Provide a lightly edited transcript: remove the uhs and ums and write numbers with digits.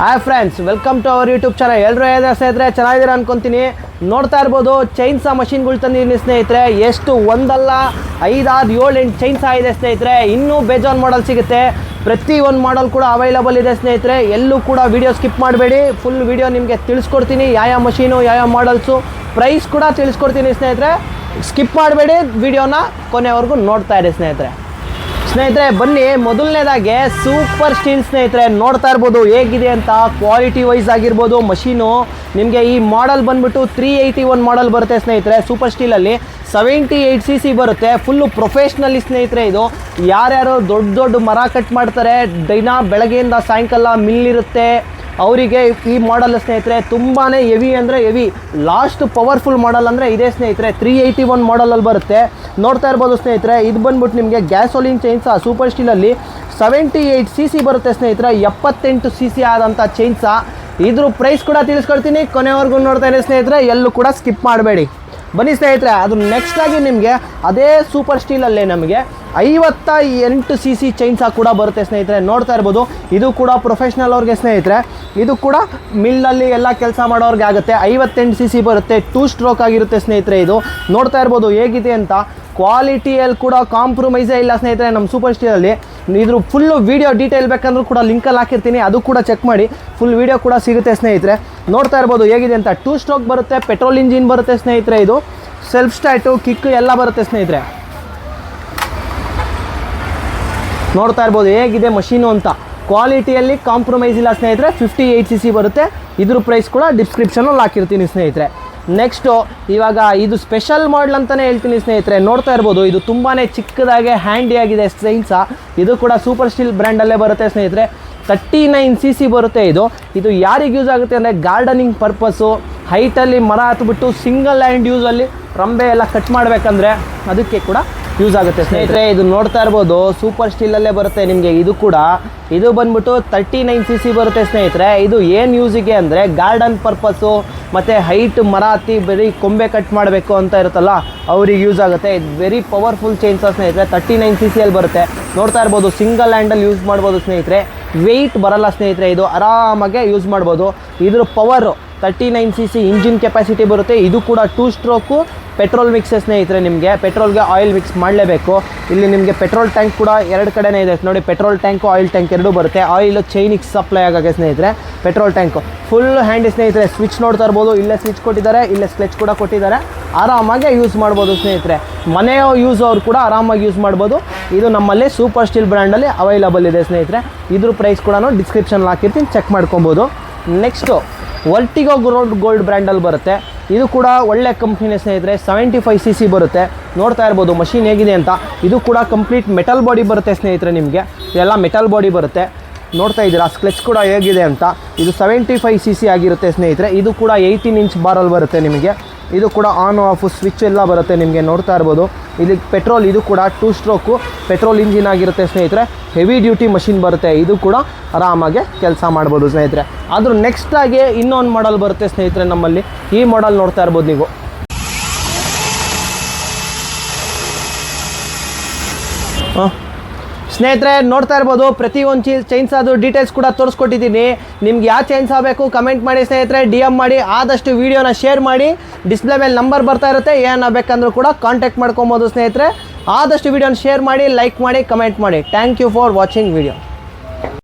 Hi friends, welcome to our YouTube channel. ಎಲ್ಲರೂ ಸ್ನೇಹಿತರೆ ಚೆನ್ನಾಗಿದ್ದೀರ ಅನ್ಕೊತೀನಿ. ನೋಡ್ತಾ ಇರ್ಬೋದು ಚೈನ್ಸಾ ಮಷಿನ್ಗಳು ತಂದಿದ್ದೀನಿ ಸ್ನೇಹಿತರೆ. ಎಷ್ಟು ಒಂದಲ್ಲ 5, 6, 7, 8 ಚೈನ್ಸಾ ಇದೆ ಸ್ನೇಹಿತರೆ. ಇನ್ನೂ ಬೇಜಾನ್ ಮಾಡಲ್ ಸಿಗುತ್ತೆ. ಪ್ರತಿ ಒಂದು ಮಾಡಲ್ ಕೂಡ ಅವೈಲಬಲ್ ಇದೆ ಸ್ನೇಹಿತರೆ. ಎಲ್ಲೂ ಕೂಡ ವಿಡಿಯೋ ಸ್ಕಿಪ್ ಮಾಡಬೇಡಿ. ಫುಲ್ ವಿಡಿಯೋ ನಿಮಗೆ ತಿಳಿಸ್ಕೊಡ್ತೀನಿ. ಯಾವ ಮಷೀನು, ಯಾವ ಮಾಡಲ್ಸು, ಪ್ರೈಸ್ ಕೂಡ ತಿಳಿಸ್ಕೊಡ್ತೀನಿ ಸ್ನೇಹಿತರೆ. ಸ್ಕಿಪ್ ಮಾಡಬೇಡಿ, ವಿಡಿಯೋನ ಕೊನೆವರೆಗೂ ನೋಡ್ತಾ ಇರಿ ಸ್ನೇಹಿತರೆ. ಬನ್ನಿ, ಮೊದಲನೇದಾಗೆ ಸೂಪರ್ ಸ್ಟೀಲ್ ಸ್ನೇಹಿತರೆ. ನೋಡ್ತಾ ಇರ್ಬೋದು ಹೇಗಿದೆ ಅಂತ. ಕ್ವಾಲಿಟಿ ವೈಸ್ ಆಗಿರ್ಬೋದು ಮಷೀನು ನಿಮಗೆ ಈ ಮಾಡಲ್ ಬಂದ್ಬಿಟ್ಟು 381 ಮಾಡಲ್ ಬರುತ್ತೆ ಸ್ನೇಹಿತರೆ. ಸೂಪರ್ ಸ್ಟೀಲಲ್ಲಿ 78cc ಬರುತ್ತೆ. ಫುಲ್ಲು ಪ್ರೊಫೆಷ್ನಲಿ ಸ್ನೇಹಿತರೆ. ಇದು ಯಾರ್ಯಾರು ದೊಡ್ಡ ಮರ ಕಟ್ ಮಾಡ್ತಾರೆ, ದಿನ ಬೆಳಗ್ಗೆಯಿಂದ ಸಾಯಂಕಾಲ ಮಿಲ್ ಇರುತ್ತೆ, ಅವರಿಗೆ ಈ ಮಾಡಲ್ ಸ್ನೇಹಿತರೆ ತುಂಬಾ ಹೆವಿ ಅಂದರೆ ಹೆವಿ. ಲಾಸ್ಟ್ ಪವರ್ಫುಲ್ ಮಾಡಲ್ ಅಂದರೆ ಇದೇ ಸ್ನೇಹಿತರೆ. 381 ಮಾಡಲಲ್ಲಿ ಬರುತ್ತೆ. ನೋಡ್ತಾ ಇರ್ಬೋದು ಸ್ನೇಹಿತರೆ. ಇದು ಬಂದ್ಬಿಟ್ಟು ನಿಮಗೆ ಗ್ಯಾಸೋಲಿನ್ ಚೈನ್ಸಾ ಸೂಪರ್ ಸ್ಟೀಲಲ್ಲಿ 78cc ಬರುತ್ತೆ ಸ್ನೇಹಿತರೆ. 78cc ಆದಂಥ ಚೈನ್ಸಾ. ಇದ್ರ ಪ್ರೈಸ್ ಕೂಡ ತಿಳಿಸ್ಕೊಡ್ತೀನಿ. ಕೊನೆವರೆಗೂ ನೋಡ್ತಾ ಇರಿ ಸ್ನೇಹಿತರೆ. ಎಲ್ಲೂ ಕೂಡ ಸ್ಕಿಪ್ ಮಾಡಬೇಡಿ. ಬನ್ನಿ ಸ್ನೇಹಿತರೆ, ಅದು ನೆಕ್ಸ್ಟ್ ಆಗಿ ನಿಮಗೆ ಅದೇ ಸೂಪರ್ ಸ್ಟೀಲಲ್ಲೇ ನಮಗೆ 58cc ಚೈನ್ಸಾ ಕೂಡ ಬರುತ್ತೆ ಸ್ನೇಹಿತರೆ. ನೋಡ್ತಾ ಇರ್ಬೋದು. ಇದು ಕೂಡ ಪ್ರೊಫೆಷ್ನಲ್ ಅವ್ರಿಗೆ ಸ್ನೇಹಿತರೆ. ಇದು ಕೂಡ ಮಿಲ್ಲಲ್ಲಿ ಎಲ್ಲ ಕೆಲಸ ಮಾಡೋರಿಗೆ ಆಗುತ್ತೆ. 58cc ಬರುತ್ತೆ. 2 ಸ್ಟ್ರೋಕ್ ಆಗಿರುತ್ತೆ ಸ್ನೇಹಿತರೆ. ಇದು ನೋಡ್ತಾ ಇರ್ಬೋದು ಹೇಗಿದೆ ಅಂತ. ಕ್ವಾಲಿಟಿಯಲ್ಲಿ ಕೂಡ ಕಾಂಪ್ರಮೈಸೇ ಇಲ್ಲ ಸ್ನೇಹಿತರೆ ನಮ್ಮ ಸೂಪರ್ ಸ್ಟೀಲಲ್ಲಿ. ಇದ್ರ ಫುಲ್ಲು ವೀಡಿಯೋ ಡೀಟೇಲ್ ಬೇಕಂದ್ರೂ ಕೂಡ ಲಿಂಕಲ್ಲಿ ಹಾಕಿರ್ತೀನಿ, ಅದು ಕೂಡ ಚೆಕ್ ಮಾಡಿ. ಫುಲ್ ವೀಡಿಯೋ ಕೂಡ ಸಿಗುತ್ತೆ ಸ್ನೇಹಿತರೆ. ನೋಡ್ತಾ ಇರ್ಬೋದು ಹೇಗಿದೆ ಅಂತ. 2 ಸ್ಟ್ರೋಕ್ ಬರುತ್ತೆ. ಪೆಟ್ರೋಲ್ ಇಂಜಿನ್ ಬರುತ್ತೆ ಸ್ನೇಹಿತರೆ. ಇದು ಸೆಲ್ಫ್ ಸ್ಟಾರ್ಟು, ಕಿಕ್ ಎಲ್ಲ ಬರುತ್ತೆ ಸ್ನೇಹಿತರೆ. ನೋಡ್ತಾ ಇರ್ಬೋದು ಹೇಗಿದೆ ಮಷೀನು ಅಂತ. ಕ್ವಾಲಿಟಿಯಲ್ಲಿ ಕಾಂಪ್ರಮೈಸ್ ಇಲ್ಲ ಸ್ನೇಹಿತರೆ. 58cc ಬರುತ್ತೆ. ಇದ್ರ ಪ್ರೈಸ್ ಕೂಡ ಡಿಸ್ಕ್ರಿಪ್ಷನಲ್ಲಿ ಹಾಕಿರ್ತೀನಿ ಸ್ನೇಹಿತರೆ. ನೆಕ್ಸ್ಟು ಇವಾಗ ಇದು ಸ್ಪೆಷಲ್ ಮಾಡಲ್ ಅಂತಲೇ ಹೇಳ್ತೀನಿ ಸ್ನೇಹಿತರೆ. ನೋಡ್ತಾ ಇರ್ಬೋದು ಇದು ತುಂಬಾ ಚಿಕ್ಕದಾಗೆ ಹ್ಯಾಂಡಿಯಾಗಿದೆ ಚೈನ್ಸಾ. ಇದು ಕೂಡ ಸೂಪರ್ ಸ್ಟೀಲ್ ಬ್ರ್ಯಾಂಡಲ್ಲೇ ಬರುತ್ತೆ ಸ್ನೇಹಿತರೆ. 39cc ಬರುತ್ತೆ. ಇದು ಯಾರಿಗೆ ಯೂಸ್ ಆಗುತ್ತೆ ಅಂದರೆ ಗಾರ್ಡನಿಂಗ್ ಪರ್ಪಸ್ಸು, ಹೈಟಲ್ಲಿ ಮರ ಹತ್ಬಿಟ್ಟು ಸಿಂಗಲ್ ಹ್ಯಾಂಡ್ ಯೂಸಲ್ಲಿ ರಂಬೆ ಎಲ್ಲ ಕಟ್ ಮಾಡಬೇಕಂದ್ರೆ ಅದಕ್ಕೆ ಕೂಡ ಯೂಸ್ ಆಗುತ್ತೆ ಸ್ನೇಹಿತರೆ. ಇದು ನೋಡ್ತಾ ಇರ್ಬೋದು ಸೂಪರ್ ಸ್ಟೀಲಲ್ಲೇ ಬರುತ್ತೆ ನಿಮಗೆ. ಇದು ಬಂದ್ಬಿಟ್ಟು 39cc ಬರುತ್ತೆ ಸ್ನೇಹಿತರೆ. ಇದು ಏನು ಯೂಸಿಗೆ ಅಂದರೆ ಗಾರ್ಡನ್ ಪರ್ಪಸ್ಸು ಮತ್ತು ಹೈಟ್ ಮರ ಹತ್ತಿ ಬರೀ ಕೊಂಬೆ ಕಟ್ ಮಾಡಬೇಕು ಅಂತ ಇರುತ್ತಲ್ಲ ಅವ್ರಿಗೆ ಯೂಸ್ ಆಗುತ್ತೆ. ಇದು ವೆರಿ ಪವರ್ಫುಲ್ ಚೈನ್ಸಾ ಸ್ನೇಹಿತರೆ. 39cc ಬರುತ್ತೆ. ನೋಡ್ತಾ ಇರ್ಬೋದು ಸಿಂಗಲ್ ಹ್ಯಾಂಡಲ್ಲಿ ಯೂಸ್ ಮಾಡ್ಬೋದು ಸ್ನೇಹಿತರೆ. ವೆಯ್ಟ್ ಬರಲ್ಲ ಸ್ನೇಹಿತರೆ. ಇದು ಆರಾಮಾಗೆ ಯೂಸ್ ಮಾಡ್ಬೋದು. ಇದ್ರ ಪವರು 39cc ಇಂಜಿನ್ ಕೆಪಾಸಿಟಿ ಬರುತ್ತೆ. ಇದು ಕೂಡ 2 ಸ್ಟ್ರೋಕು ಪೆಟ್ರೋಲ್ ಮಿಕ್ಸ್ ಸ್ನೇಹಿತರೆ. ನಿಮಗೆ ಪೆಟ್ರೋಲ್ಗೆ ಆಯಿಲ್ ಮಿಕ್ಸ್ ಮಾಡಲೇಬೇಕು. ಇಲ್ಲಿ ನಿಮಗೆ ಪೆಟ್ರೋಲ್ ಟ್ಯಾಂಕ್ ಕೂಡ 2 ಕಡೆನೇ ಇದೆ ನೋಡಿ. ಪೆಟ್ರೋಲ್ ಟ್ಯಾಂಕು ಆಯಿಲ್ ಟ್ಯಾಂಕ್ ಎರಡೂ ಬರುತ್ತೆ. ಆಯಿಲು ಚೈನಿಗೆ ಸಪ್ಲೈ ಆಗೋಕ್ಕೆ ಸ್ನೇಹಿತರೆ. ಪೆಟ್ರೋಲ್ ಟ್ಯಾಂಕು ಫುಲ್ ಹ್ಯಾಂಡಿ ಸ್ನೇಹಿತರೆ. ಸ್ವಿಚ್ ನೋಡ್ತಾ ಇರ್ಬೋದು. ಇಲ್ಲೇ ಸ್ವಿಚ್ ಕೊಟ್ಟಿದ್ದಾರೆ, ಇಲ್ಲೇ ಕ್ಲಚ್ ಕೂಡ ಕೊಟ್ಟಿದ್ದಾರೆ. ಆರಾಮಾಗಿ ಯೂಸ್ ಮಾಡ್ಬೋದು ಸ್ನೇಹಿತರೆ. ಮನೆಯ ಯೂಸ್ ಅವ್ರು ಕೂಡ ಆರಾಮಾಗಿ ಯೂಸ್ ಮಾಡ್ಬೋದು. ಇದು ನಮ್ಮಲ್ಲಿ ಸೂಪರ್ ಸ್ಟೀಲ್ ಬ್ರ್ಯಾಂಡಲ್ಲಿ ಅವೈಲಬಲ್ ಇದೆ ಸ್ನೇಹಿತರೆ. ಇದ್ರ ಪ್ರೈಸ್ ಕೂಡ ಡಿಸ್ಕ್ರಿಪ್ಷನಲ್ಲಿ ಹಾಕಿರ್ತೀನಿ, ಚೆಕ್ ಮಾಡ್ಕೊಬೋದು. ನೆಕ್ಸ್ಟು ವರ್ಟಿಗೋ ಗೋಲ್ಡ್ ಬ್ರ್ಯಾಂಡಲ್ಲಿ ಬರುತ್ತೆ. ಇದು ಕೂಡ ಒಳ್ಳೆ ಕಂಪ್ನಿನೇ ಸ್ನೇಹಿತರೆ. 75cc ಬರುತ್ತೆ. ನೋಡ್ತಾ ಇರ್ಬೋದು ಮಷೀನ್ ಹೇಗಿದೆ ಅಂತ. ಇದು ಕೂಡ ಕಂಪ್ಲೀಟ್ ಮೆಟಲ್ ಬಾಡಿ ಬರುತ್ತೆ ಸ್ನೇಹಿತರೆ. ನಿಮಗೆ ಇದೆಲ್ಲ ಮೆಟಲ್ ಬಾಡಿ ಬರುತ್ತೆ. ನೋಡ್ತಾ ಇದ್ದೀರಾ ಸ್ಕ್ಲೆಚ್ ಕೂಡ ಹೇಗಿದೆ ಅಂತ. ಇದು 75cc ಆಗಿರುತ್ತೆ ಸ್ನೇಹಿತರೆ. ಇದು ಕೂಡ 18 ಇಂಚ್ ಬಾರಲ್ಲಿ ಬರುತ್ತೆ ನಿಮಗೆ. ಇದು ಕೂಡ ಆನ್ ಆಫ್ ಸ್ವಿಚ್ ಎಲ್ಲ ಬರುತ್ತೆ ನಿಮಗೆ. ನೋಡ್ತಾ ಇರ್ಬೋದು ಇಲ್ಲಿ ಪೆಟ್ರೋಲ್. ಇದು ಕೂಡ 2 ಸ್ಟ್ರೋಕು ಪೆಟ್ರೋಲ್ ಇಂಜಿನ್ ಆಗಿರುತ್ತೆ ಸ್ನೇಹಿತರೆ. ಹೆವಿ ಡ್ಯೂಟಿ ಮಷಿನ್ ಬರುತ್ತೆ. ಇದು ಕೂಡ ಆರಾಮಾಗೆ ಕೆಲಸ ಮಾಡ್ಬೋದು ಸ್ನೇಹಿತರೆ. ಆದರೂ ನೆಕ್ಸ್ಟ್ ಆಗಿ ಇನ್ನೊಂದು ಮಾಡಲ್ ಬರುತ್ತೆ ಸ್ನೇಹಿತರೆ ನಮ್ಮಲ್ಲಿ. ಈ ಮಾಡಲ್ ನೋಡ್ತಾ ಇರ್ಬೋದು ನೀವು. ಸ್ನೇಹಿತರೆ ನೋಡ್ತಾ ಇರ್ಬೋದು ಪ್ರತಿಯೊಂದು ಚೈನ್ಸಾದು ಡೀಟೇಲ್ಸ್ ಕೂಡ ತೋರಿಸ್ಕೊಟ್ಟಿದ್ದೀನಿ. ನಿಮ್ಗೆ ಯಾವ ಚೈನ್ಸಾ ಬೇಕು ಕಮೆಂಟ್ ಮಾಡಿ ಸ್ನೇಹಿತರೆ. DM ಮಾಡಿ. ಆದಷ್ಟು ವೀಡಿಯೋನ ಶೇರ್ ಮಾಡಿ. ಡಿಸ್ಪ್ಲೇ ಮೇಲೆ ನಂಬರ್ ಬರ್ತಾ ಇರುತ್ತೆ. ಏನ ಬೇಕಂದ್ರೂ ಕೂಡ ಕಾಂಟ್ಯಾಕ್ಟ್ ಮಾಡ್ಕೊಬೋದು ಸ್ನೇಹಿತರೆ. ಆದಷ್ಟು ವೀಡಿಯೋನ ಶೇರ್ ಮಾಡಿ, ಲೈಕ್ ಮಾಡಿ, ಕಮೆಂಟ್ ಮಾಡಿ. Thank you for watching video.